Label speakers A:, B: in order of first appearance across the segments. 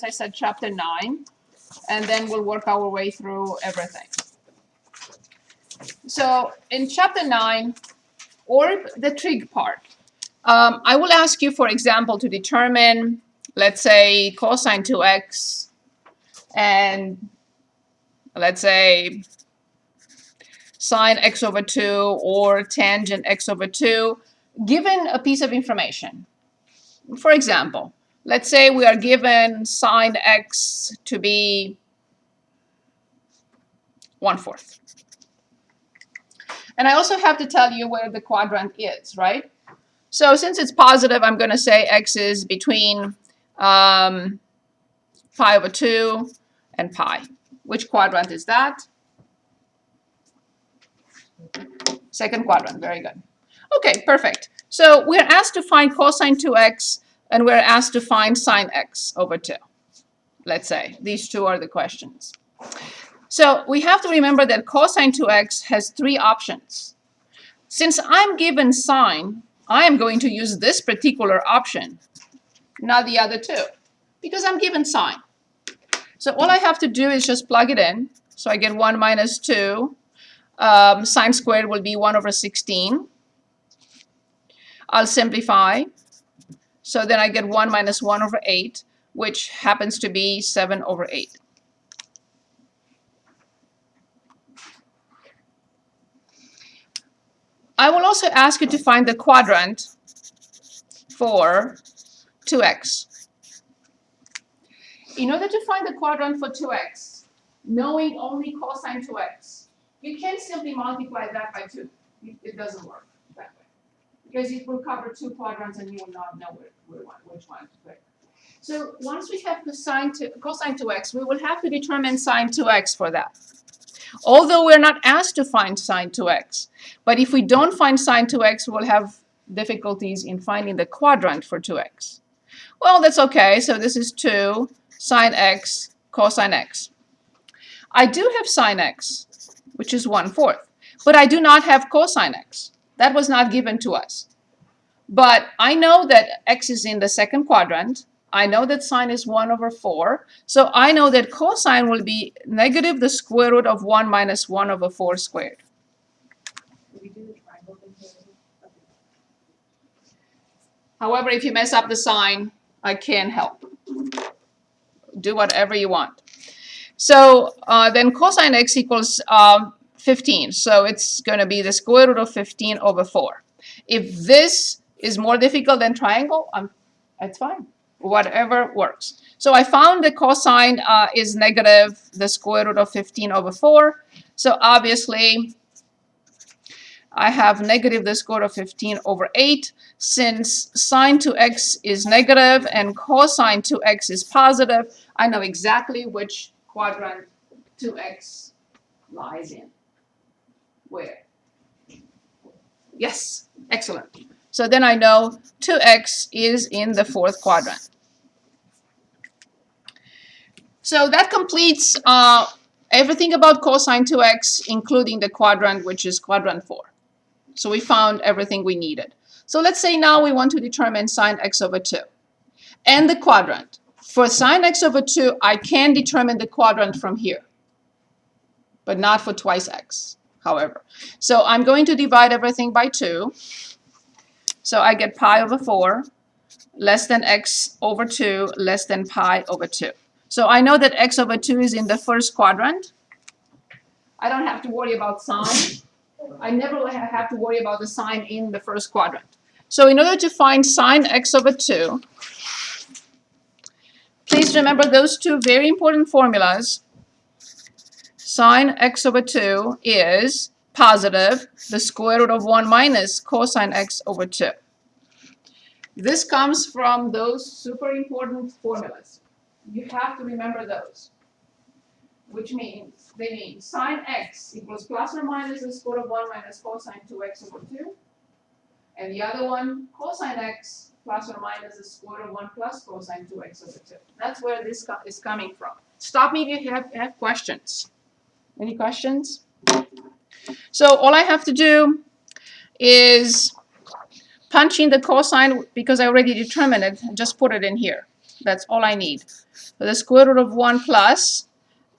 A: I said, chapter 9, and then we'll work our way through everything. So in chapter 9, or the trig part, I will ask you, for example, to determine, let's say, cosine 2x, and let's say sine x over 2 or tangent x over 2, given a piece of information. For example, let's say we are given sine x to be 1/4. And I also have to tell you where the quadrant is, right? So since it's positive, I'm going to say x is between pi over 2 and pi. Which quadrant is that? Second quadrant, very good. Okay, perfect. So we're asked to find cosine 2x, and we're asked to find sine x over 2. Let's say these two are the questions. So we have to remember that cosine 2x has 3 options. Since I'm given sine, I am going to use this particular option, not the other two, because I'm given sine. So all I have to do is just plug it in. So I get 1 minus 2. Sine squared will be 1 over 16. I'll simplify. So then I get 1 minus 1 over 8, which happens to be 7 over 8. I will also ask you to find the quadrant for 2x. In order to find the quadrant for 2x, knowing only cosine 2x, you can't simply multiply that by 2. It doesn't work that way, because it will cover 2 quadrants and you will not know which one to pick. So once we have cosine 2x, we will have to determine sine 2x for that. Although we're not asked to find sine 2x, but if we don't find sine 2x, we'll have difficulties in finding the quadrant for 2x. Well, that's okay. So this is 2 sine x cosine x. I do have sine x, which is 1/4, but I do not have cosine x. That was not given to us. But I know that x is in the second quadrant. I know that sine is 1 over 4. So I know that cosine will be negative the square root of 1 minus 1 over 4 squared. However, if you mess up the sign, I can't help. Do whatever you want. So then cosine x equals 15. So it's going to be the square root of 15 over 4. If this is more difficult than triangle, that's fine. Whatever works. So I found the cosine is negative the square root of 15 over 4. So obviously, I have negative the square root of 15 over 8. Since sine 2x is negative and cosine 2x is positive, I know exactly which quadrant 2x lies in. Where? Yes, excellent. So then I know 2x is in the 4th quadrant. So that completes everything about cosine 2x, including the quadrant, which is quadrant 4. So we found everything we needed. So let's say now we want to determine sine x over 2 and the quadrant. For sine x over 2, I can determine the quadrant from here, but not for twice x, however. So I'm going to divide everything by 2. So I get pi over 4 less than x over 2 less than pi over 2. So I know that x over 2 is in the 1st quadrant. I don't have to worry about sine. I never have to worry about the sign in the 1st quadrant. So in order to find sine x over 2, please remember those two very important formulas. Sine x over 2 is positive the square root of 1 minus cosine x over 2. This comes from those super important formulas. You have to remember those, which means they mean sine x equals plus or minus the square root of 1 minus cosine 2x over 2. And the other one, cosine x plus or minus the square root of 1 plus cosine 2x over 2. That's where this is coming from. Stop me if you have questions. Any questions? So all I have to do is punch in the cosine, because I already determined it, and just put it in here. That's all I need. So the square root of 1 plus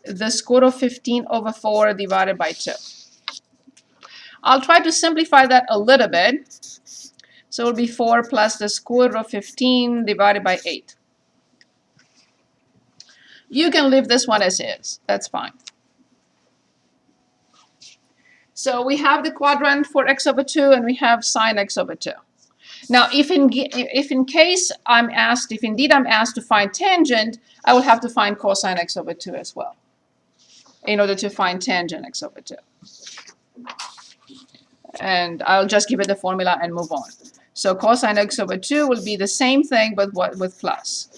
A: the square root of 15 over 4 divided by 2. I'll try to simplify that a little bit. So it will be 4 plus the square root of 15 divided by 8. You can leave this one as is. That's fine. So we have the quadrant for x over 2 and we have sine x over 2. Now, if indeed I'm asked to find tangent, I will have to find cosine x over 2 as well in order to find tangent x over 2. And I'll just give it the formula and move on. So cosine x over 2 will be the same thing, but with plus.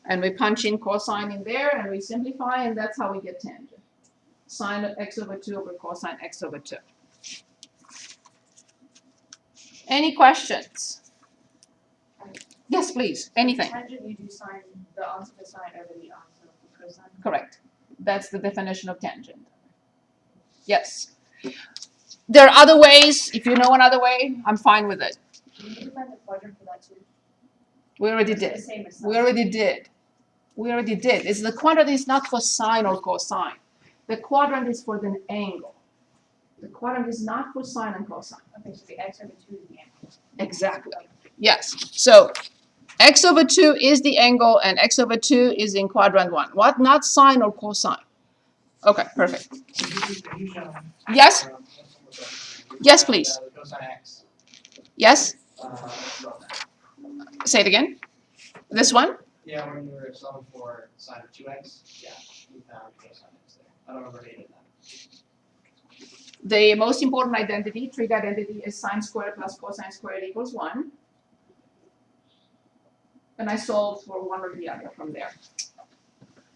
A: And we punch in cosine in there and we simplify, and that's how we get tangent. Sine of x over 2 over cosine x over 2. Any questions? Yes, please. Anything.
B: Tangent, you do sine, the answer for sine over the answer for cosine.
A: Correct. That's the definition of tangent. Yes. There are other ways. If you know another way, I'm fine with it.
B: Do you need to find the quadrant for that too?
A: We already
B: It's the
A: did.
B: same as
A: We
B: sine.
A: already did. We already did. It's the quadrant is not for sine or cosine. The quadrant is for the angle. The quadrant is not for sine and cosine.
B: Okay, so the x over 2 is the angle.
A: Exactly. Yes. So x over 2 is the angle and x over 2 is in quadrant 1. What? Not sine or cosine. Okay, perfect. Yes? Yes, please. Yes? Say it again. This one?
C: Yeah, when you were solving for sine of 2x, yeah, we found cosine x there. I don't remember dating that.
A: The most important identity, trig identity, is sine squared plus cosine squared equals 1. And I solved for one or the other from there.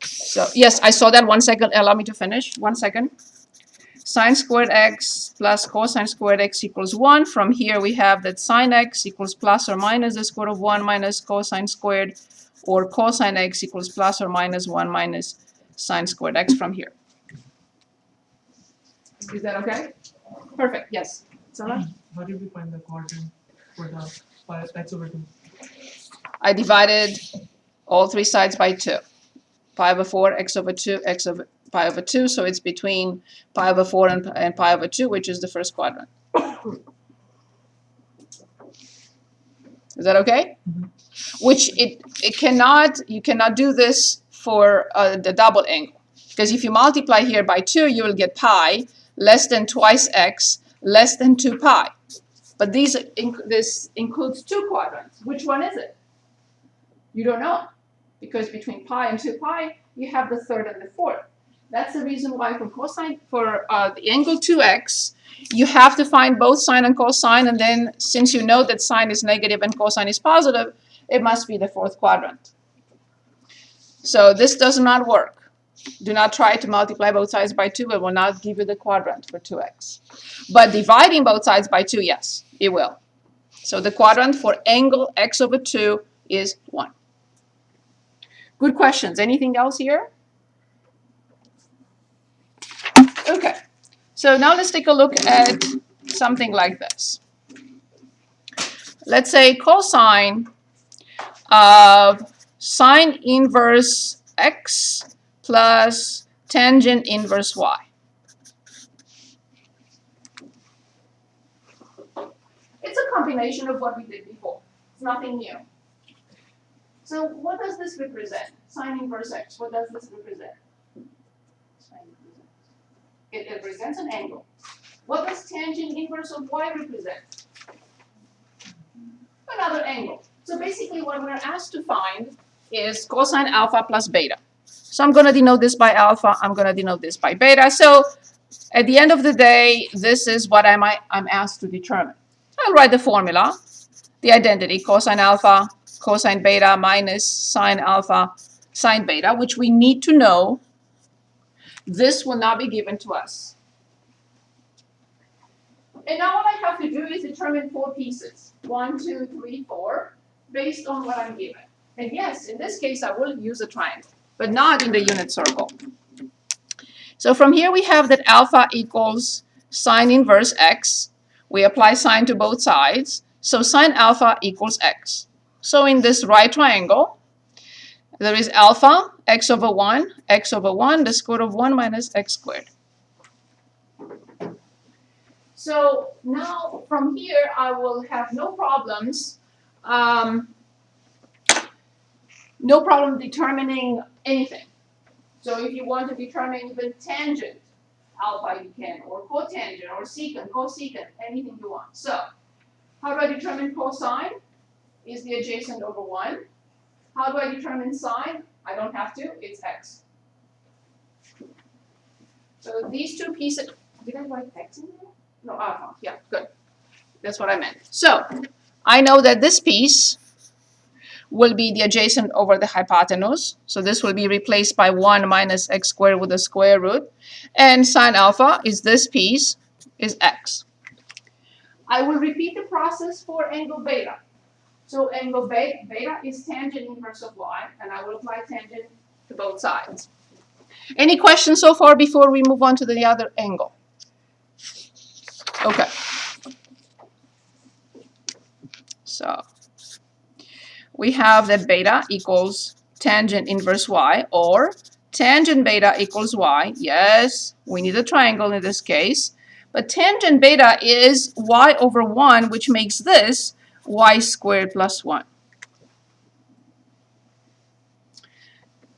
A: So, yes, I saw that. 1 second. Allow me to finish. 1 second. Sine squared x plus cosine squared x equals 1. From here, we have that sine x equals plus or minus the square root of 1 minus cosine squared, or cosine x equals plus or minus 1 minus sine squared x from here. Is that okay? Perfect. Yes. Salah?
D: How did we find the quadrant for the x over 2?
A: I divided all three sides by 2. Pi over 4, x over 2, x over pi over 2. So it's between pi over 4 and pi over 2, which is the first quadrant. Is that okay?
D: Mhm.
A: Which you cannot do this for the double angle. Because if you multiply here by 2, you will get pi less than twice x less than 2 pi. But this includes 2 quadrants. Which one is it? You don't know. Because between pi and 2 pi, you have the third and the fourth. That's the reason why for the angle 2x, you have to find both sine and cosine, and then since you know that sine is negative and cosine is positive, it must be the fourth quadrant. So this does not work. Do not try to multiply both sides by 2. It will not give you the quadrant for 2x. But dividing both sides by 2, yes, it will. So the quadrant for angle x over 2 is 1. Good questions. Anything else here? Okay. So now let's take a look at something like this. Let's say cosine of sine inverse x plus tangent inverse y. It's a combination of what we did before. It's nothing new. So what does this represent? Sine inverse x. What does this represent? It represents an angle. What does tangent inverse of y represent? Another angle. So basically what we're asked to find is cosine alpha plus beta. So I'm going to denote this by alpha. I'm going to denote this by beta. So at the end of the day, this is what I'm asked to determine. I'll write the formula, the identity, cosine alpha, cosine beta minus sine alpha, sine beta, which we need to know. This will not be given to us. And now what I have to do is determine 4 pieces. 1, 2, 3, 4, based on what I'm given. And yes, in this case, I will use a triangle, but not in the unit circle. So from here, we have that alpha equals sine inverse x. We apply sine to both sides. So sine alpha equals x. So in this right triangle, there is alpha, x over 1, the square root of 1 minus x squared. So now from here, I will have no problems determining anything. So if you want to determine even tangent alpha, you can, or cotangent, or secant, cosecant, anything you want. So how do I determine cosine? Is the adjacent over 1. How do I determine sine? I don't have to, it's x. So these two pieces, did I write x in there? No, alpha, yeah, good. That's what I meant. So I know that this piece will be the adjacent over the hypotenuse. So this will be replaced by 1 minus x squared with the square root. And sine alpha is this piece, is x. I will repeat the process for angle beta. So angle beta is tangent inverse of y, and I will apply tangent to both sides. Any questions so far before we move on to the other angle? Okay. So we have that beta equals tangent inverse y, or tangent beta equals y. Yes, we need a triangle in this case. But tangent beta is y over 1, which makes this y squared plus 1.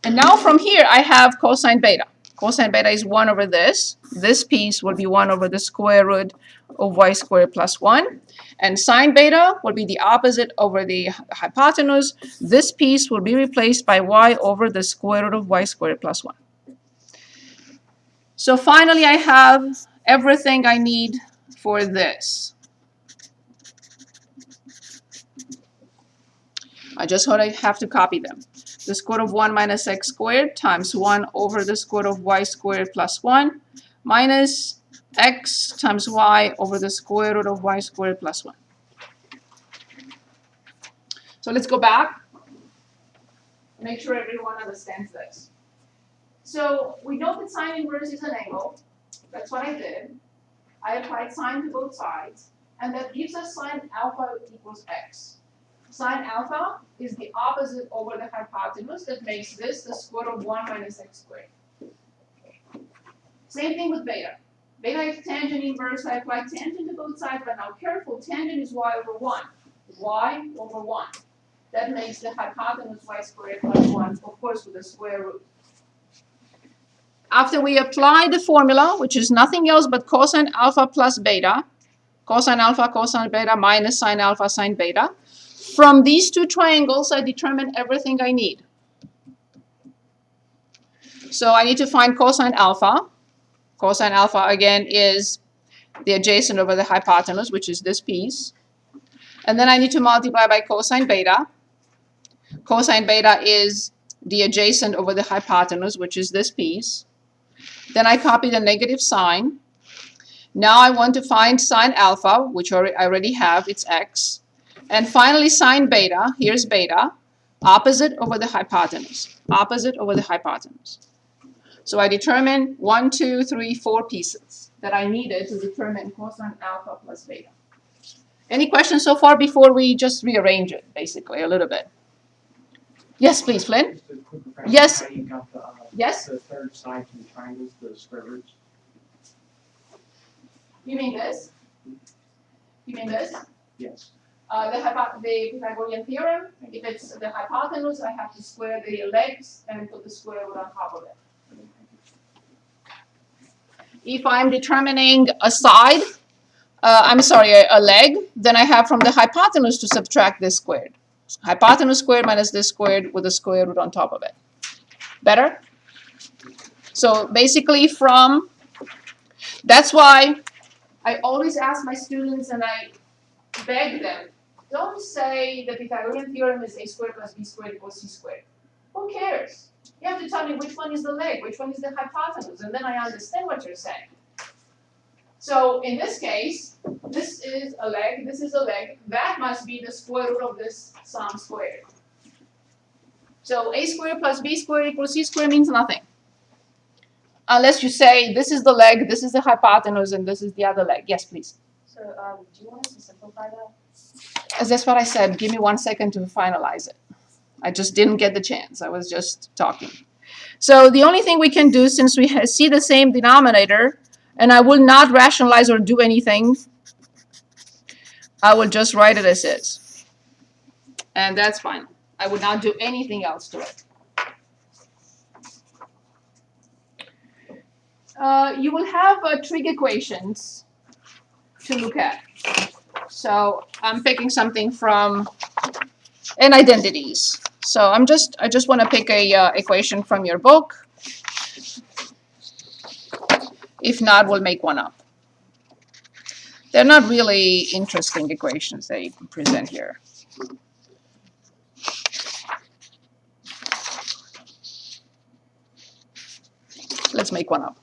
A: And now from here, I have cosine beta. Cosine beta is 1 over this. This piece will be 1 over the square root of y squared plus 1. And sine beta will be the opposite over the hypotenuse. This piece will be replaced by y over the square root of y squared plus 1. So finally, I have everything I need for this. I just have to copy them. The square root of 1 minus x squared times 1 over the square root of y squared plus 1 minus x times y over the square root of y squared plus 1. So let's go back. Make sure everyone understands this. So we know that sine inverse is an angle. That's what I did. I applied sine to both sides, and that gives us sine alpha equals x. Sine alpha is the opposite over the hypotenuse. That makes this the square root of 1 minus x squared. Same thing with beta. Beta is tangent inverse. I apply tangent to both sides, but now careful, tangent is y over 1. Y over 1. That makes the hypotenuse y squared plus 1, of course, with the square root. After we apply the formula, which is nothing else but cosine alpha plus beta, cosine alpha, cosine beta minus sine alpha, sine beta, from these two triangles, I determine everything I need. So I need to find cosine alpha. Cosine alpha, again, is the adjacent over the hypotenuse, which is this piece. And then I need to multiply by cosine beta. Cosine beta is the adjacent over the hypotenuse, which is this piece. Then I copy the negative sign. Now I want to find sine alpha, which I already have, it's x. And finally, sine beta, here's beta, opposite over the hypotenuse. Opposite over the hypotenuse. So I determine 1, 2, 3, 4 pieces that I needed to determine cosine alpha plus beta. Any questions so far before we just rearrange it, basically, a little bit? Yes, please, Flynn?
C: Just a quick refresher,
A: Yes.
C: how you got the,
A: Yes?
C: the third side from the triangles, the square roots?
A: You mean this? You mean this?
C: Yes.
A: The Pythagorean theorem, if it's the hypotenuse, I have to square the legs and put the square root on top of it. If I'm determining a side, a leg, then I have from the hypotenuse to subtract this squared. Hypotenuse squared minus this squared with a square root on top of it. Better? So basically that's why I always ask my students and I beg them, don't say the Pythagorean theorem is a squared plus b squared equals c squared. Who cares? You have to tell me which one is the leg, which one is the hypotenuse, and then I understand what you're saying. So in this case, this is a leg, this is a leg. That must be the square root of this sum squared. So a squared plus b squared equals c squared means nothing. Unless you say this is the leg, this is the hypotenuse, and this is the other leg. Yes, please.
B: So, do you want us to simplify that?
A: As that's what I said, give me 1 second to finalize it. I just didn't get the chance. I was just talking. So the only thing we can do, since we see the same denominator, and I will not rationalize or do anything, I will just write it as is. And that's fine. I would not do anything else to it. You will have trig equations to look at. So I'm picking something from and identities. So I just want to pick a equation from your book. If not, we'll make one up. They're not really interesting equations they present here. Let's make one up.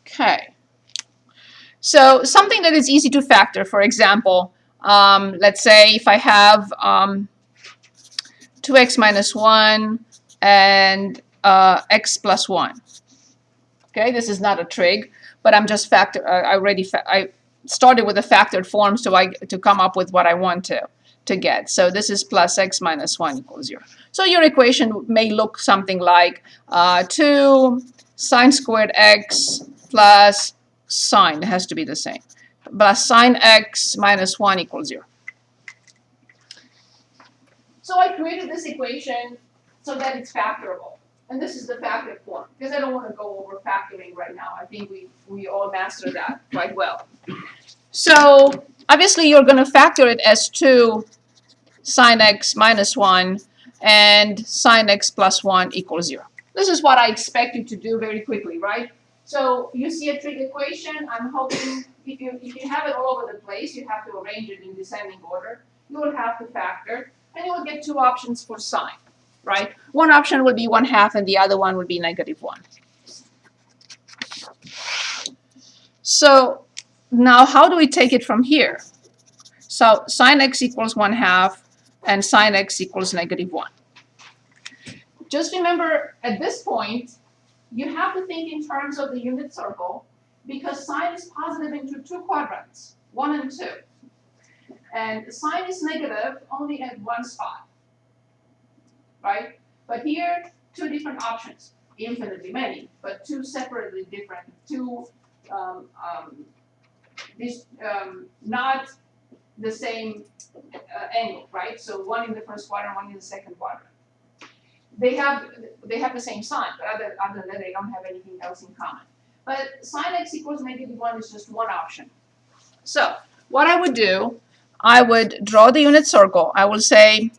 A: Okay. So something that is easy to factor, for example, let's say if I have 2x minus 1 and x plus 1. Okay, this is not a trig, but I'm just I started with a factored form to come up with what I want to get. So this is plus x minus 1 equals 0. So your equation may look something like 2 sine squared x plus sine, it has to be the same, plus sine x minus 1 equals 0. So I created this equation so that it's factorable. And this is the factored form, because I don't want to go over factoring right now. I think we all mastered that quite well. So obviously you're going to factor it as 2 sine x minus 1 and sine x plus 1 equals 0. This is what I expect you to do very quickly, right? So you see a trig equation. I'm hoping if you have it all over the place, you have to arrange it in descending order. You will have to factor, and you will get two options for sine, right? One option would be 1/2, and the other one would be -1. So now how do we take it from here? So sine x equals 1/2, and sine x equals -1. Just remember, at this point, you have to think in terms of the unit circle, because sine is positive into two quadrants, 1 and 2. And sine is negative only at one spot, right? But here, two different options, infinitely many, but two separately different, not the same angle, right? So one in the first quadrant, one in the second quadrant. They have the same sign, but other than that, they don't have anything else in common. But sine x equals -1 is just one option. So what I would do, I would draw the unit circle. I will say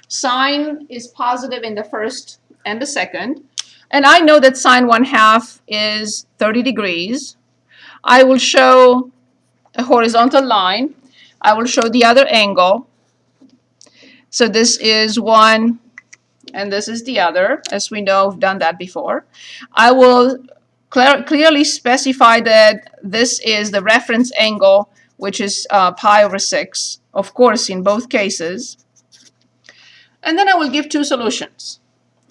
A: sine is positive in the first and the second. And I know that sine 1/2 is 30 degrees. I will show a horizontal line. I will show the other angle. So this is one, and this is the other. As we know, we've done that before. I will clearly specify that this is the reference angle, which is pi/6, of course, in both cases. And then I will give two solutions,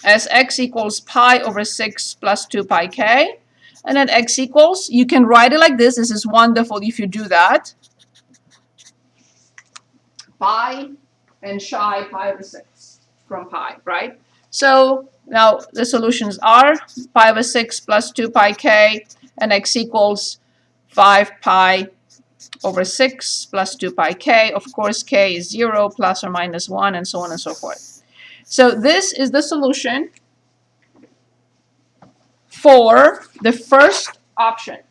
A: as x equals pi/6 plus 2 pi k, and then x equals, you can write it like this. This is wonderful if you do that. Pi and psi pi/6 from pi, right? So now the solutions are pi/6 plus 2 pi k, and x equals 5 pi/6 plus 2 pi k. Of course, k is 0, plus or minus 1, and so on and so forth. So this is the solution for the first option.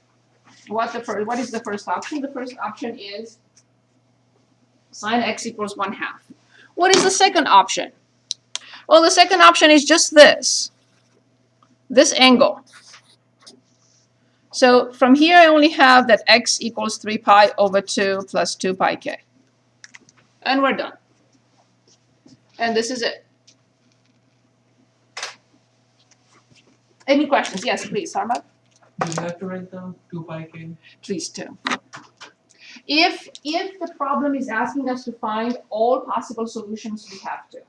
A: What is the first option? The first option is sine x equals 1/2. What is the second option? Well, the second option is just this angle. So from here, I only have that x equals 3 pi/2 plus 2 pi k. And we're done. And this is it. Any questions? Yes, please, Sarma.
D: Do you have to write down 2 pi k?
A: Please do. If the problem is asking us to find all possible solutions, we have to.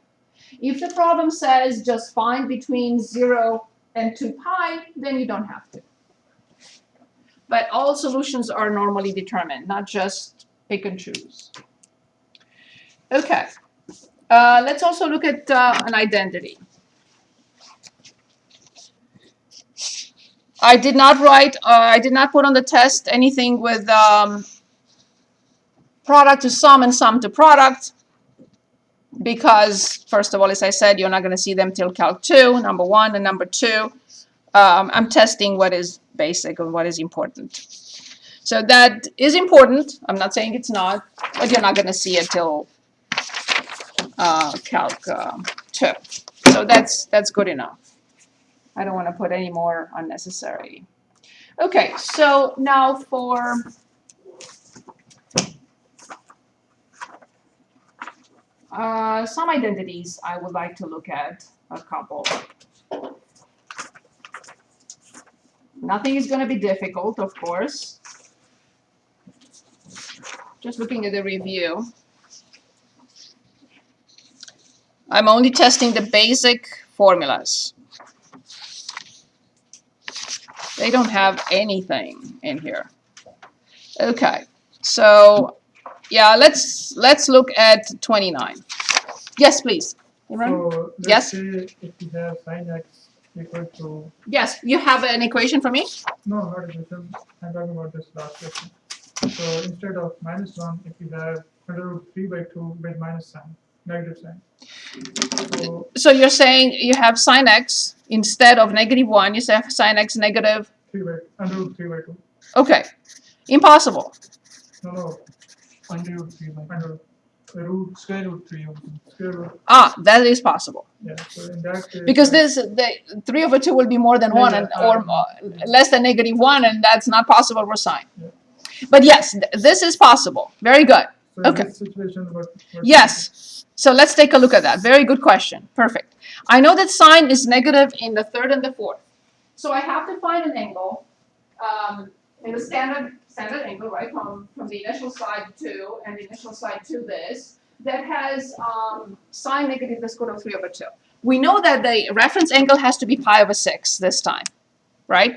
A: If the problem says just find between 0 and 2 pi, then you don't have to. but all solutions are normally determined, not just pick and choose. Okay, let's also look at an identity. I did not put on the test anything with product to sum and sum to product, because first of all, as I said, you're not going to see them till Calc 2, number one, and number two, I'm testing what is basic and what is important. So that is important. I'm not saying it's not, but you're not going to see it till Calc 2. So that's good enough. I don't want to put any more unnecessary. Okay, so now for some identities, I would like to look at a couple. Nothing is going to be difficult, of course. Just looking at the review. I'm only testing the basic formulas. They don't have anything in here. Okay, so yeah, let's look at 29. Yes, please. Imran?
D: So let's
A: Yes.
D: say if we have sin x equal to,
A: Yes, you have an equation for me?
D: no, not equation, I'm talking about this last question. So instead of -1, if we have under root 3/2 with minus sign, negative sign. So
A: So you're saying you have sine x instead of -1, you say sine x negative.
D: under root 3/2.
A: Okay, impossible.
D: No,
E: Under root 3 by
D: under root
E: square root 3 of
D: square root,
A: Ah, that is possible.
D: yeah, so in that case.
A: Because the 3/2 will be more than
D: Yeah,
A: 1
D: yeah,
A: and, or less than -1, and that's not possible for sine.
D: Yeah.
A: But yes, this is possible. Very good.
D: So in
A: okay.
D: this situation, what
A: Yes. So let's take a look at that. Very good question. Perfect. I know that sine is negative in the third and the fourth. So I have to find an angle, in the standard angle, right, from the initial side to and the initial side to this, that has sine negative the square root of 3/2. We know that the reference angle has to be pi/6 this time, right?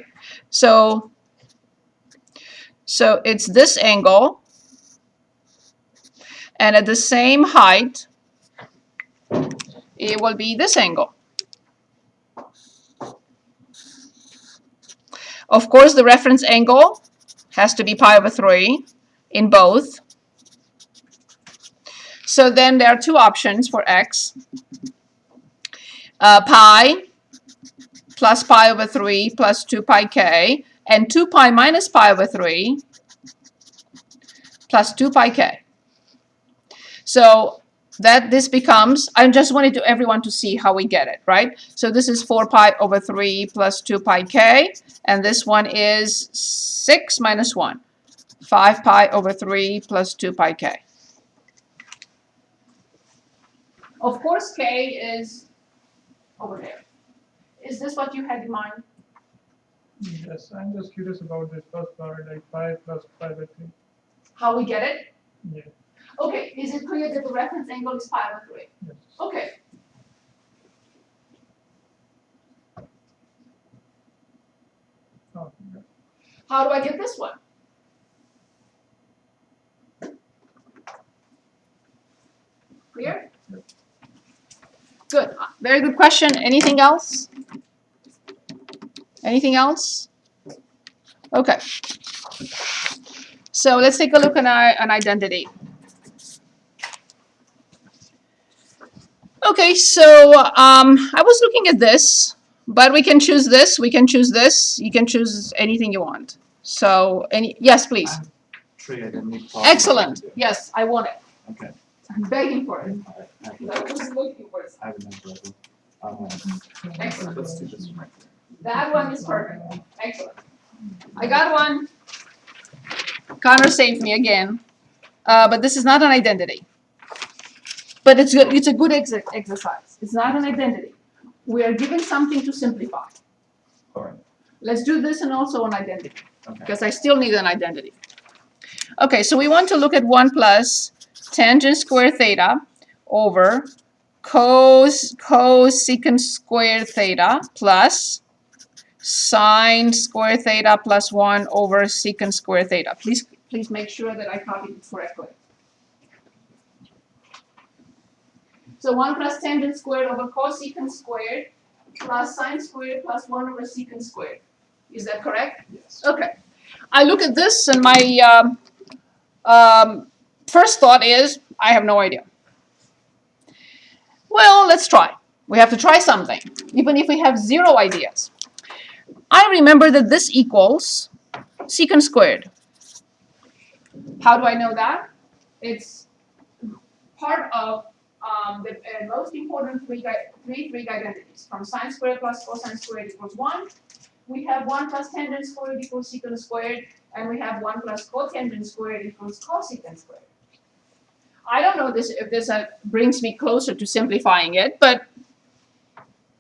A: So it's this angle, and at the same height, it will be this angle. Of course, the reference angle has to be pi/3 in both. So then there are two options for x. Pi plus pi/3 plus 2 pi k, and 2 pi minus pi/3 plus 2 pi k. So that this becomes, I just wanted everyone to see how we get it, right? So this is 4 pi/3 plus 2 pi k, and this one is 6 minus 1, 5 pi/3 plus 2 pi k. Of course, k is over there. Is this what you had in mind?
D: Yes, I'm just curious about this first part, like 5 plus pi/3.
A: How we get it?
D: Yeah,
A: Okay, is it clear that the reference angle is pi/3?
D: yes.
A: Okay.
D: Oh, yeah.
A: How do I get this one? Clear?
D: Yep.
A: Good. Very good question. Anything else? Anything else? Okay. So let's take a look at an identity. Okay, so I was looking at this, but we can choose this, we can choose this, you can choose anything you want. So, yes, please.
F: Tree identity.
A: Excellent. Yes, I want it.
F: Okay.
A: I'm begging for it.
F: I
A: I was looking for it.
F: remember.
A: Excellent.
F: Let's do this one.
A: That one is perfect. Excellent. I got one. Connor saved me again. But this is not an identity. But it's good. It's a good exercise. It's not an identity. We are given something to simplify.
F: All right.
A: Let's do this and also an identity,
F: Okay.
A: because I still need an identity. Okay, so we want to look at 1 plus tangent square theta over cosecant square theta plus sine square theta plus 1 over secant square theta. Please make sure that I copied it correctly. So 1 plus tangent squared over cosecant squared plus sine squared plus 1 over secant squared. Is that correct?
C: Yes.
A: Okay. I look at this and my first thought is, I have no idea. Well, let's try. We have to try something, even if we have 0 ideas. I remember that this equals secant squared. How do I know that? It's part of the most important three Greek identities. From sine squared plus cosine squared equals 1. We have 1 plus tangent squared equals secant squared, and we have 1 plus cotangent squared equals cosecant squared. I don't know if this brings me closer to simplifying it, but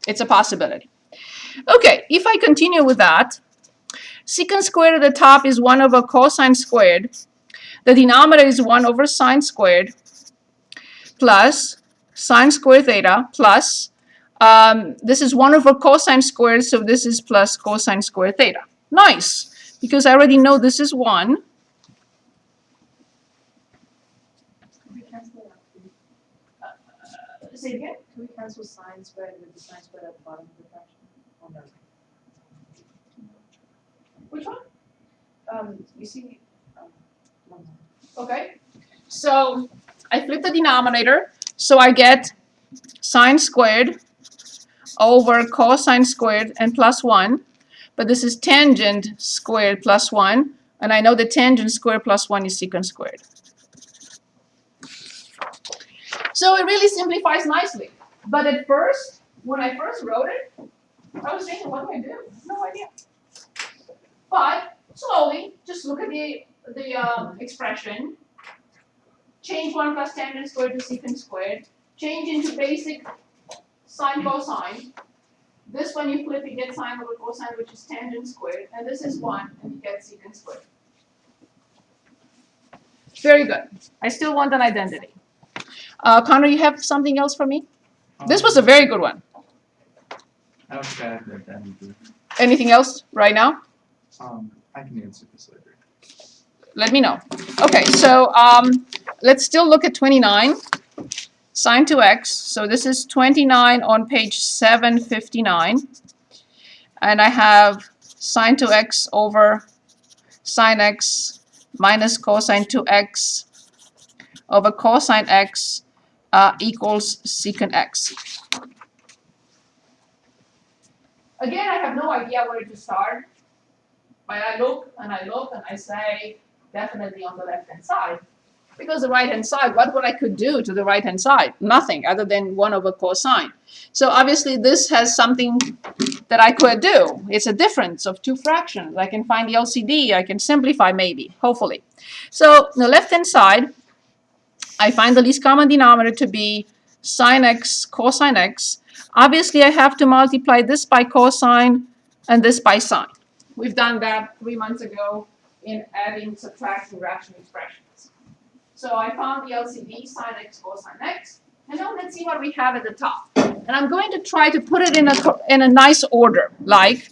A: it's a possibility. Okay, if I continue with that, secant squared at the top is 1 over cosine squared. The denominator is 1 over sine squared plus sine squared theta plus, this is 1 over cosine squared, so this is plus cosine squared theta. Nice, because I already know this is 1.
B: Can we cancel it out, please?
A: Say again?
B: Can we cancel sine squared with the sine squared at the bottom of the fraction? Oh, no.
A: Which one?
B: You see, one more.
A: Okay, so I flip the denominator, so I get sine squared over cosine squared and plus 1, but this is tangent squared plus 1, and I know the tangent squared plus 1 is secant squared. So it really simplifies nicely. But at first, when I first wrote it, I was thinking, what do I do? No idea. But slowly, just look at the expression, change 1 plus tangent squared to secant squared, change into basic sine cosine. This one you flip, you get sine over cosine, which is tangent squared, and this is 1, and you get secant squared. Very good. I still want an identity. Connor, you have something else for me? This was a very good one.
F: I don't think I have the identity.
A: Anything else right now?
F: I can answer this later.
A: Let me know. Okay, so let's still look at 29. Sine 2x. So this is 29 on page 759. And I have sine 2x over sine x minus cosine 2x over cosine x equals secant x. Again, I have no idea where to start. But I look and I say, definitely on the left-hand side. Because the right-hand side, what would I could do to the right-hand side? Nothing other than 1 over cosine. So obviously this has something that I could do. It's a difference of 2 fractions. I can find the LCD. I can simplify maybe, hopefully. So the left-hand side, I find the least common denominator to be sine x cosine x. Obviously I have to multiply this by cosine and this by sine. We've done that 3 months ago in adding, subtracting rational expressions. So I found the LCD, sine x cosine x, and now let's see what we have at the top. And I'm going to try to put it in a nice order, like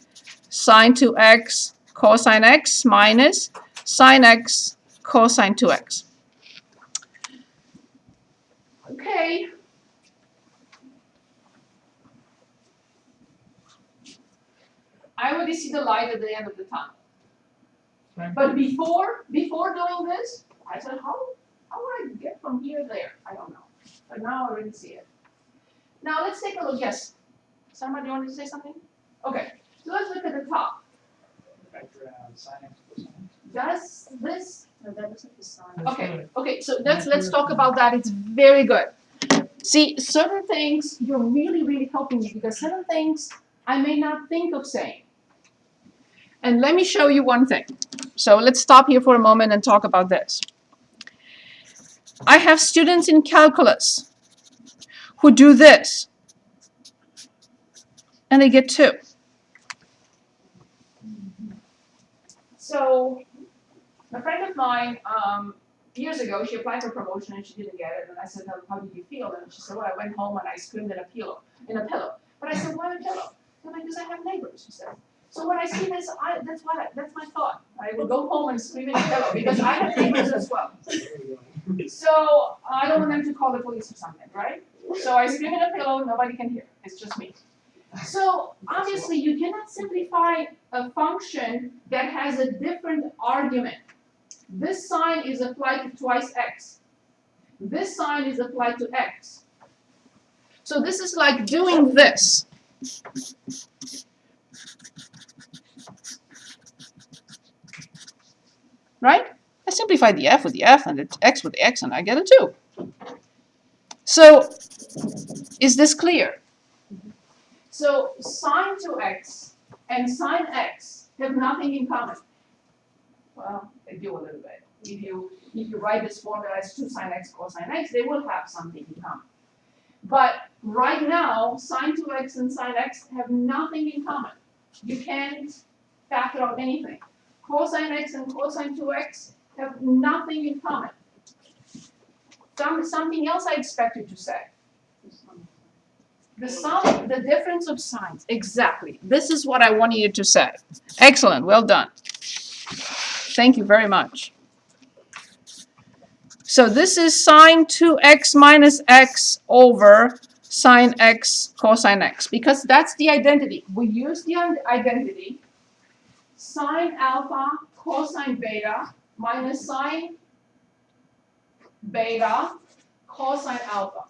A: sine 2x cosine x minus sine x cosine 2x. Okay. I already see the light at the end of the tunnel.
D: Right.
A: But before doing this, I said, how would I get from here to there? I don't know. But now I already see it. Now let's take a look. Yes. Somebody want to say something? Okay. So let's look at the top.
C: Vector sine x cosine.
A: Does this?
B: No, that looks like the sine.
A: Okay. Okay. So let's talk about that. It's very good. See, certain things you're really helping me because certain things I may not think of saying. And let me show you one thing. So let's stop here for a moment and talk about this. I have students in calculus who do this, and they get 2. So a friend of mine, years ago, she applied for promotion and she didn't get it. And I said, how did you feel? And she said, well, I went home and I screamed in a pillow. But I said, why a pillow? Because I have neighbors, she said. So I see this, that's my thought. I will go home and scream in a pillow because I have neighbors as well. So I don't want them to call the police or something, right? So I scream in a pillow, nobody can hear. It's just me. So obviously you cannot simplify a function that has a different argument. This sign is applied to twice x. This sign is applied to x. So this is like doing this. Right? I simplify the f with the f and the x with the x and I get a 2. So is this clear? So sine 2x and sine x have nothing in common. Well, they do a little bit. If you write this formula as 2 sine x cosine x, they will have something in common. But right now, sine 2x and sine x have nothing in common. You can't factor out anything. Cosine x and cosine 2x have nothing in common. Something else I expect you to say. The difference of signs. Exactly. This is what I wanted you to say. Excellent. Well done. Thank you very much. So this is sine 2x minus x over sine x cosine x, because that's the identity. We use the identity sine alpha cosine beta minus sine beta cosine alpha.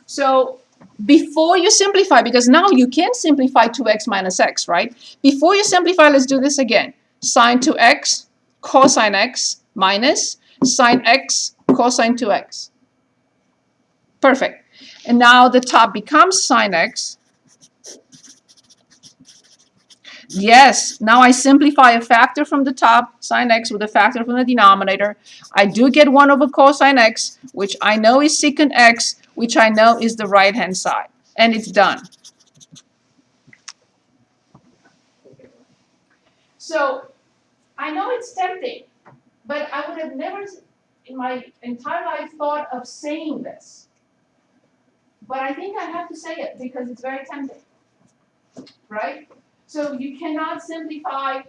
A: So before you simplify, because now you can simplify 2x minus x, right? Before you simplify, let's do this again. Sine 2x cosine x minus sine x cosine 2x. Perfect. And now the top becomes sine x. Yes, now I simplify a factor from the top, sine x, with a factor from the denominator. I do get 1 over cosine x, which I know is secant x, which I know is the right-hand side. And it's done. So I know it's tempting, but I would have never in my entire life thought of saying this. But I think I have to say it because it's very tempting, right? So you cannot simplify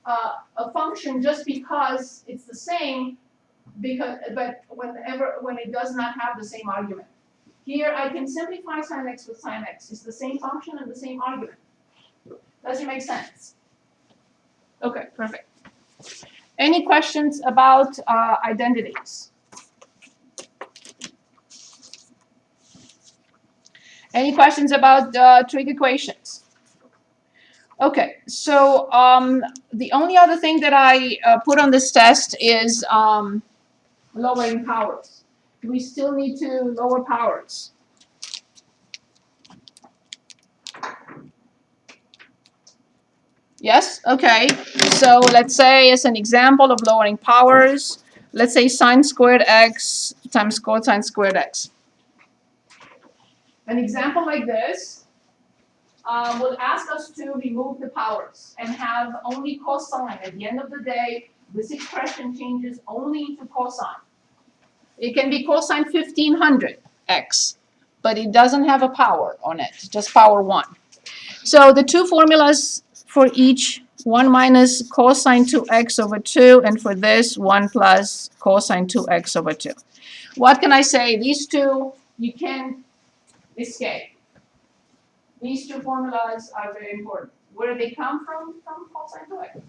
A: a function just because it's the same, but when it does not have the same argument. Here I can simplify sine x with sine x. It's the same function and the same argument. Does it make sense? Okay, perfect. Any questions about identities? Any questions about trig equations? Okay, so the only other thing that I put on this test is lowering powers. Do we still need to lower powers? Yes? Okay. So let's say as an example of lowering powers, let's say sine squared x times cosine squared x. An example like this will ask us to remove the powers and have only cosine. At the end of the day, this expression changes only into cosine. It can be cosine 1500 x, but it doesn't have a power on it, just power 1. So the two formulas for each, 1 minus cosine 2x over 2, and for this, 1 plus cosine 2x over 2. What can I say? These two, you can't escape. These two formulas are very important. Where do they come from? From cosine 2x.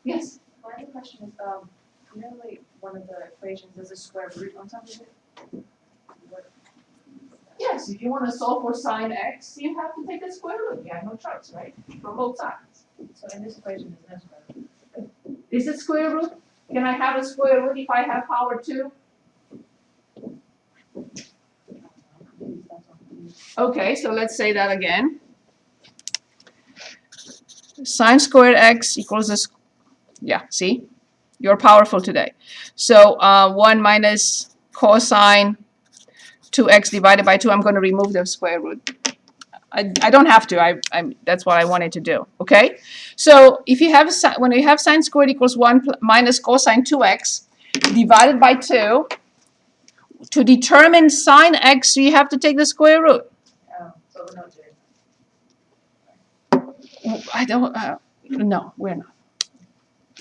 A: Yes?
B: My other question is, like one of the equations is a square root on top of it? What-
A: Yes, if you want to solve for sine x, you have to take the square root. You have no choice, right? From both sides.
B: So in this equation, is no square root.
A: Is it square root? Can I have a square root if I have power 2? Okay, so let's say that again. Sine squared x equals this. Yeah, see? You're powerful today. So 1 minus cosine 2x divided by 2. I'm going to remove the square root. I don't have to. That's what I wanted to do. Okay? So if you have when you have sine squared equals 1 minus cosine 2x divided by 2, to determine sine x, you have to take the square root.
B: Oh, so we're not doing
A: I don't, no, we're not.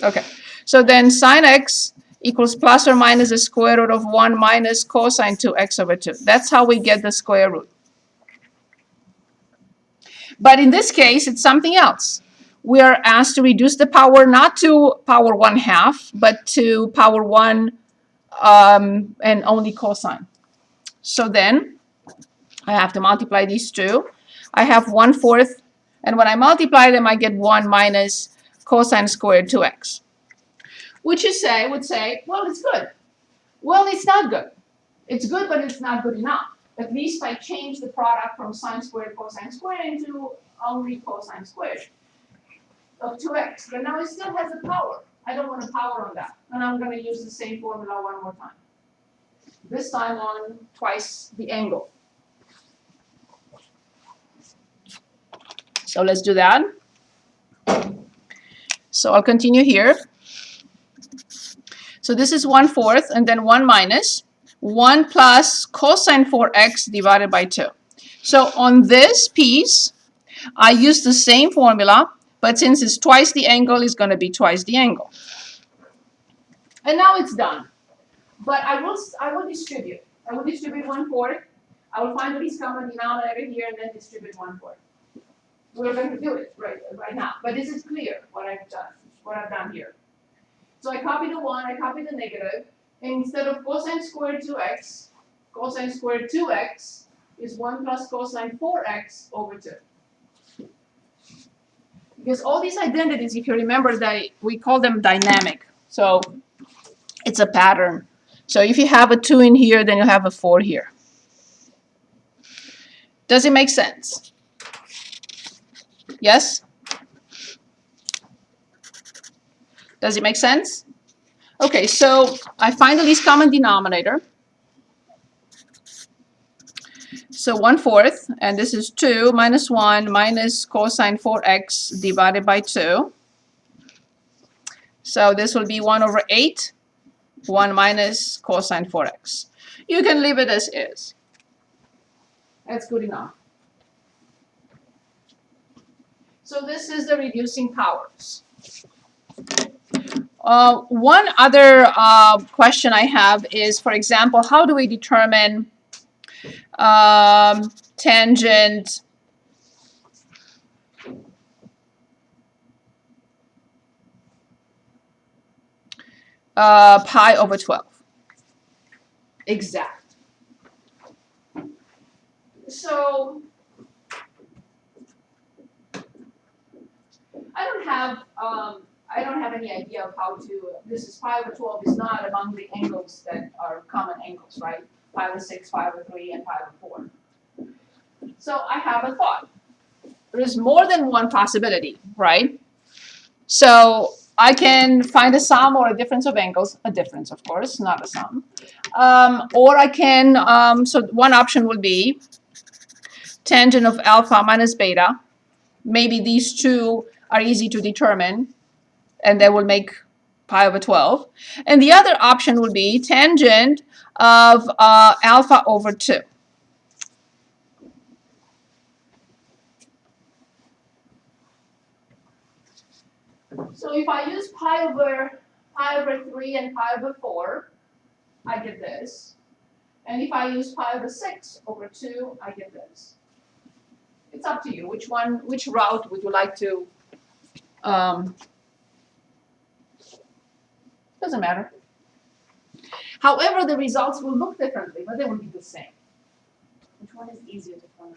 A: Okay, so then sine x equals plus or minus the square root of 1 minus cosine 2x over 2. That's how we get the square root. But in this case, it's something else. We are asked to reduce the power not to power 1/2, but to power 1 and only cosine. So then I have to multiply these two. I have 1/4, and when I multiply them, I get 1 minus cosine squared 2x. Which you would say, well, it's good. Well, it's not good. It's good, but it's not good enough. At least I change the product from sine squared cosine squared into only cosine squared of 2x. But now it still has a power. I don't want a power on that. And I'm going to use the same formula one more time. This time on twice the angle. So let's do that. So I'll continue here. So this is 1/4 and then 1 minus 1 plus cosine 4x divided by 2. So on this piece, I use the same formula, but since it's twice the angle, it's going to be twice the angle. And now it's done. But I will distribute. I will distribute 1/4. I will find the least common denominator here and then distribute 1/4. We're going to do it right now. But this is clear what I've done here. So I copy the 1, I copy the negative, and instead of cosine squared 2x, cosine squared 2x is 1 plus cosine 4x over 2. Because all these identities, if you remember, we call them dynamic. So it's a pattern. So if you have a 2 in here, then you have a 4 here. Does it make sense? Yes? Does it make sense? Okay, so I find the least common denominator. So 1/4, and this is 2 minus 1 minus cosine 4x divided by 2. So this will be 1/8, 1 minus cosine 4x. You can leave it as is. That's good enough. So this is the reducing powers. One other question I have is, for example, how do we determine tangent pi over 12? Exact. So I don't have any idea of how to. This is pi over 12 is not among the angles that are common angles, right? Pi over 6, pi over 3, and pi over 4. So I have a thought. There is more than one possibility, right? So I can find a sum or a difference of angles, a difference, of course, not a sum. Or I can, so one option would be tangent of alpha minus beta. Maybe these two are easy to determine, and they will make pi over 12. And the other option would be tangent of alpha over 2. So if I use pi over 3 and pi over 4, I get this. And if I use pi over 6 over 2, I get this. It's up to you. Which route would you like to? Doesn't matter. However, the results will look differently, but they will be the same.
B: Which one is easier to find?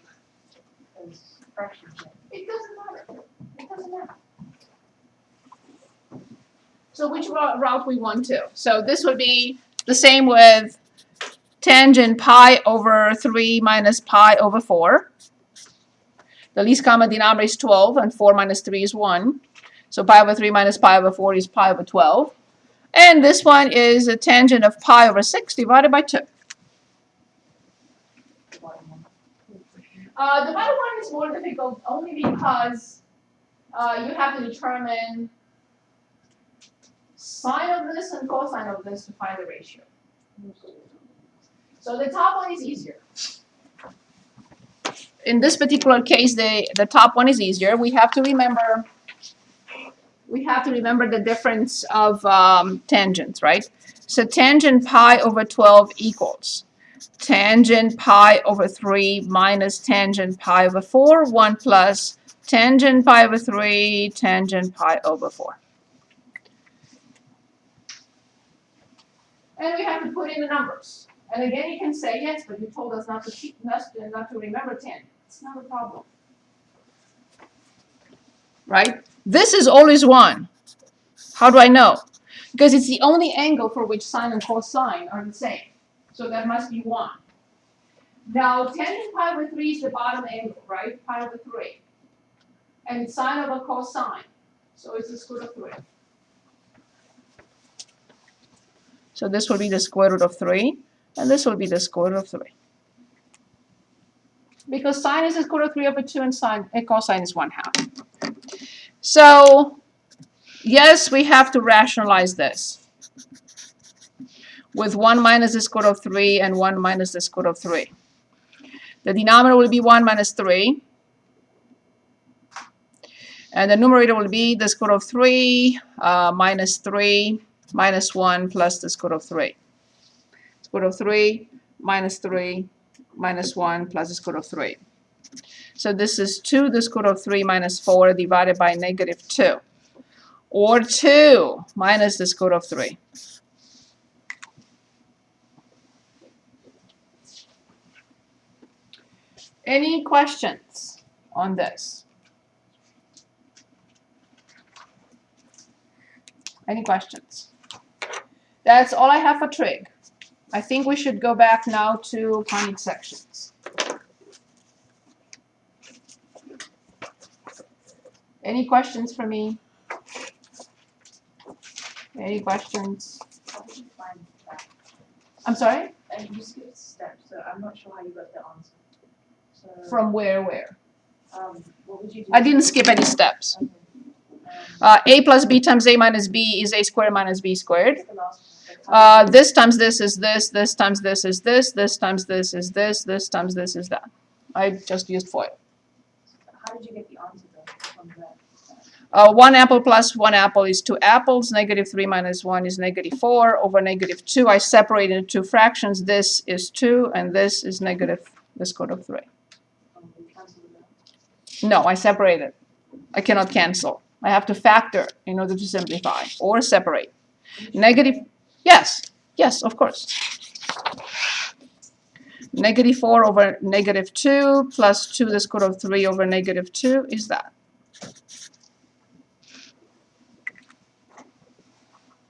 B: As fractions.
A: It doesn't matter. It doesn't matter. So which route we want to? So this would be the same with tangent pi over 3 minus pi over 4. The least common denominator is 12, and 4 minus 3 is 1. So pi over 3 minus pi over 4 is pi over 12. And this one is a tangent of pi over 6 divided by 2. The bottom one is more difficult only because you have to determine sine of this and cosine of this to find the ratio. So the top one is easier. in this particular case, the top one is easier. We have to remember the difference of tangents, right? So tangent pi over 12 equals tangent pi over 3 minus tangent pi over 4, 1 plus tangent pi over 3, tangent pi over 4. And we have to put in the numbers. And again, you can say, yes, but you told us not to remember tangent. It's not a problem. Right? This is always 1. How do I know? Because it's the only angle for which sine and cosine are the same. So that must be 1. Now, tangent pi over 3 is the bottom angle, right? Pi over 3. And it's sine over cosine. So it's the square root of 3. So this will be the square root of 3. And this will be the square root of 3. Because sine is the square root of 3 over 2 and cosine is 1/2. So, yes, we have to rationalize this. With 1 minus the square root of 3 and 1 minus the square root of 3. The denominator will be 1 minus 3. And the numerator will be the square root of 3 minus 3 minus 1 plus the square root of 3. Square root of 3 minus 3 minus 1 plus the square root of 3. So this is 2 the square root of 3 minus 4 divided by negative 2. Or 2 minus the square root of 3. Any questions on this? Any questions? That's all I have for trig. I think we should go back now to conic sections. Any questions for me? Any questions?
B: How did you find that?
A: I'm sorry?
B: And you skipped steps, so I'm not sure how you got the answer. So,
A: From where?
B: what would you do?
A: I didn't skip any steps.
B: Okay.
A: A plus b times a minus b is a squared minus b squared.
B: What's the last one?
A: This times this is this times this is this times this is this times this is that. I just used FOIL.
B: How did you get the answer though from that?
A: 1 apple plus 1 apple is 2 apples. Negative 3 minus 1 is negative 4 over negative 2. I separated into 2 fractions. This is 2 and this is negative the square root of 3.
B: You cancelled it out.
A: No, I separated. I cannot cancel. I have to factor in order to simplify or separate. Negative, yes, of course. Negative 4 over negative 2 plus 2 the square root of 3 over negative 2 is that.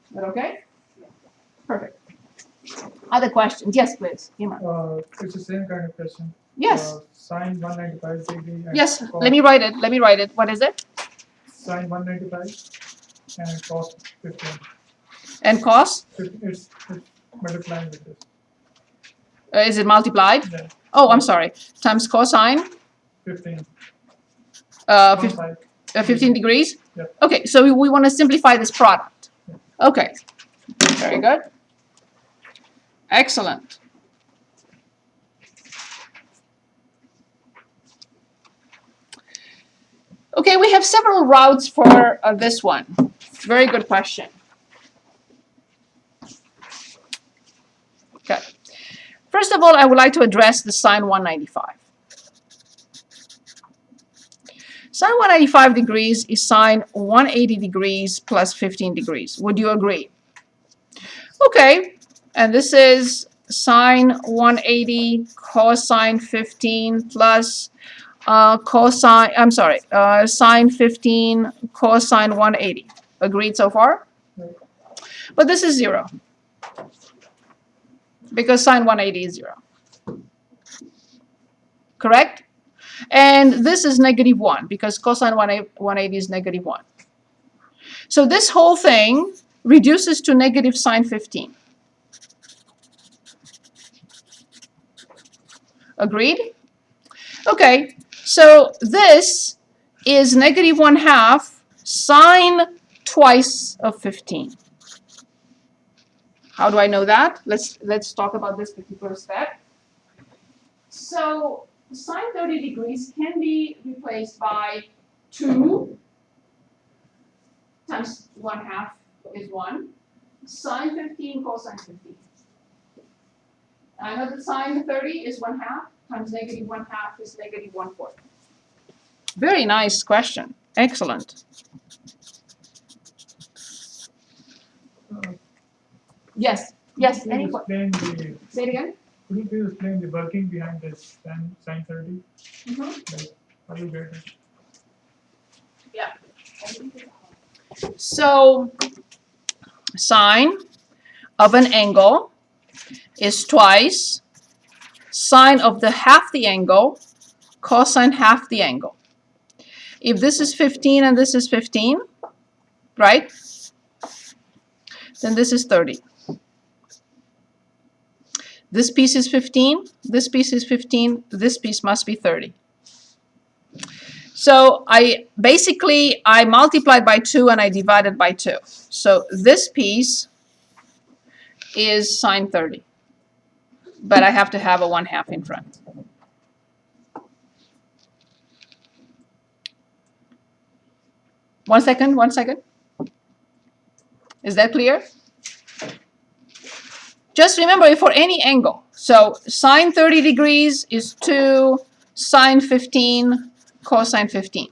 A: Is that okay? Perfect. Other questions? Yes, please. Imran.
D: It's the same kind of question.
A: Yes.
D: Sine 195 degree. And
A: Yes.
D: cos,
A: Let me write it. What is it?
D: Sine 195 and cos 15.
A: And cos?
D: It's multiplying with this.
A: Is it multiplied?
D: Yeah,
A: Oh, I'm sorry. Times cosine.
D: 15.
A: 15. 15 degrees?
D: Yep.
A: Okay, so we want to simplify this product. Okay, very good. Excellent. Okay, we have several routes for this one. Very good question. Okay. First of all, I would like to address the sine 195. Sine 195 degrees is sine 180 degrees plus 15 degrees. Would you agree? Okay, and this is sine 180 cosine 15 plus sine 15 cosine 180. Agreed so far?
D: Right.
A: But this is 0. Because sine 180 is 0. Correct? And this is negative 1 because cosine 180 is negative 1. So this whole thing reduces to negative sine 15. Agreed? Okay, so this is negative 1/2 sine twice of 15. How do I know that? Let's talk about this particular step. So sine 30 degrees can be replaced by 2 times 1/2 is 1, sine 15 cosine 15. I know that sine 30 is 1/2 times negative 1/2 is negative 1/4. Very nice question. Excellent.
D: Uh,
A: Yes, yes,
D: could you
A: any
D: please explain the,
A: say it again?
D: could you please explain the working behind this sin 30?
A: Mhm.
D: Like, how you get it?
A: So, sine of an angle is twice sine of the half the angle cosine half the angle. If this is 15 and this is 15, right? Then this is 30. This piece is 15, this piece is 15, this piece must be 30. So I multiplied by 2 and I divided by 2. So this piece is sine 30. But I have to have a 1/2 in front. One second. Is that clear? Just remember for any angle. So sine 30 degrees is 2 sine 15 cosine 15.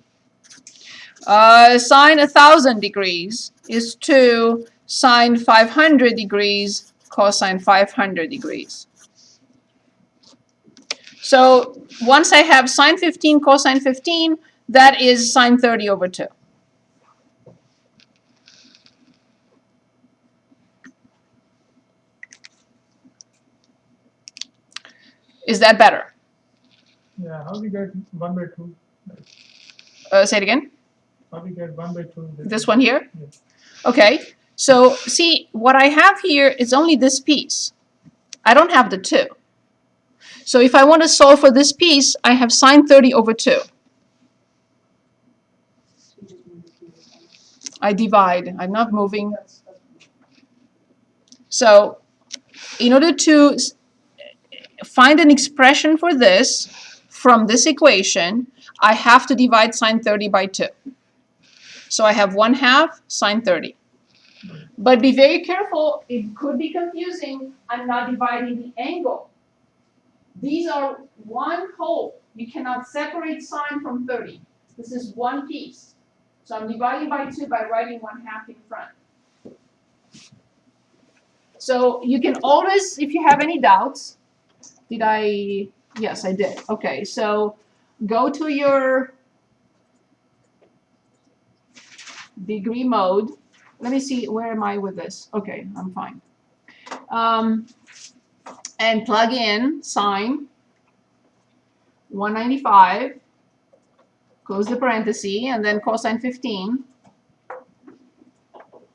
A: Sine 1,000 degrees is 2 sine 500 degrees cosine 500 degrees. So once I have sine 15 cosine 15, that is sine 30 over 2. Is that better?
D: Yeah, how do you get 1 by 2?
A: Say it again.
D: How do you get 1 by 2?
A: This one here?
D: Yes.
A: Okay. So see, what I have here is only this piece. I don't have the 2. So if I want to solve for this piece, I have sine 30 over 2. I divide. I'm not moving. So in order to find an expression for this from this equation, I have to divide sine 30 by 2. So I have 1/2 sine 30. But be very careful, it could be confusing. I'm not dividing the angle. These are one whole. You cannot separate sine from 30. This is one piece. So I'm dividing by 2 by writing 1/2 in front. So you can always, if you have any doubts, yes, I did. Okay, so go to your degree mode. Let me see, where am I with this? Okay, I'm fine. And plug in sine 195, close the parenthesis, and then cosine 15.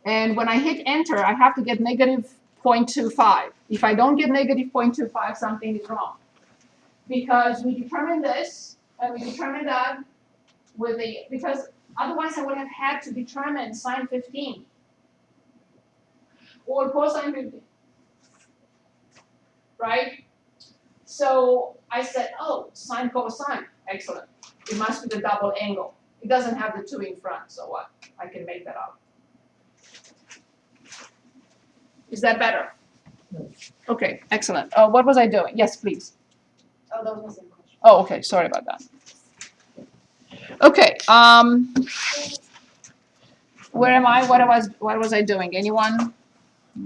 A: And when I hit enter, I have to get negative 0.25. If I don't get negative 0.25, something is wrong. Because we determined this, and we determined that with because otherwise I would have had to determine sine 15 or cosine 15, right? So I said, oh, sine cosine, excellent. It must be the double angle. It doesn't have the 2 in front, so what? I can make that up. Is that better? Okay, excellent. What was I doing? Yes, please.
B: Oh, that was my same question.
A: Oh, okay, sorry about that. Okay, where am I? What was I doing? Anyone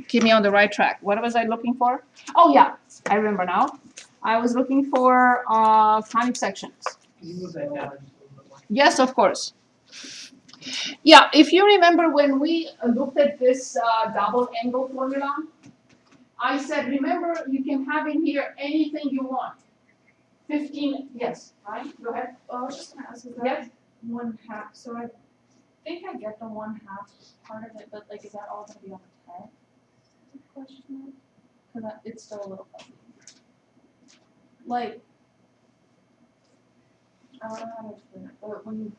A: keep me on the right track? What was I looking for? Oh yeah, I remember now. I was looking for conic sections.
C: Can you move that down just a little bit more?
A: Yes, of course. Yeah, if you remember when we looked at this double angle formula, I said, remember, you can have in here anything you want. 15, yes, right? Go ahead.
B: I was just gonna ask, is
A: Yes.
B: that 1/2? So I think I get the 1/2 part of it, but like, is that all gonna be on the 10? Question mark? Cause it's still a little fuzzy. Like, I don't know how to explain it, but when you,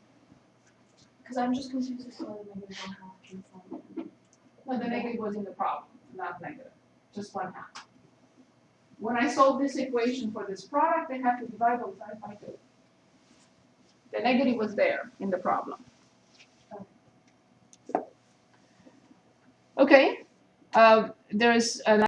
B: cause I'm just confused as to why the negative 1/2 came from.
A: No, the negative was in the problem, not negative, just 1/2. when I solve this equation for this product, I have to divide both sides by 2. The negative was there in the problem. Okay, there's an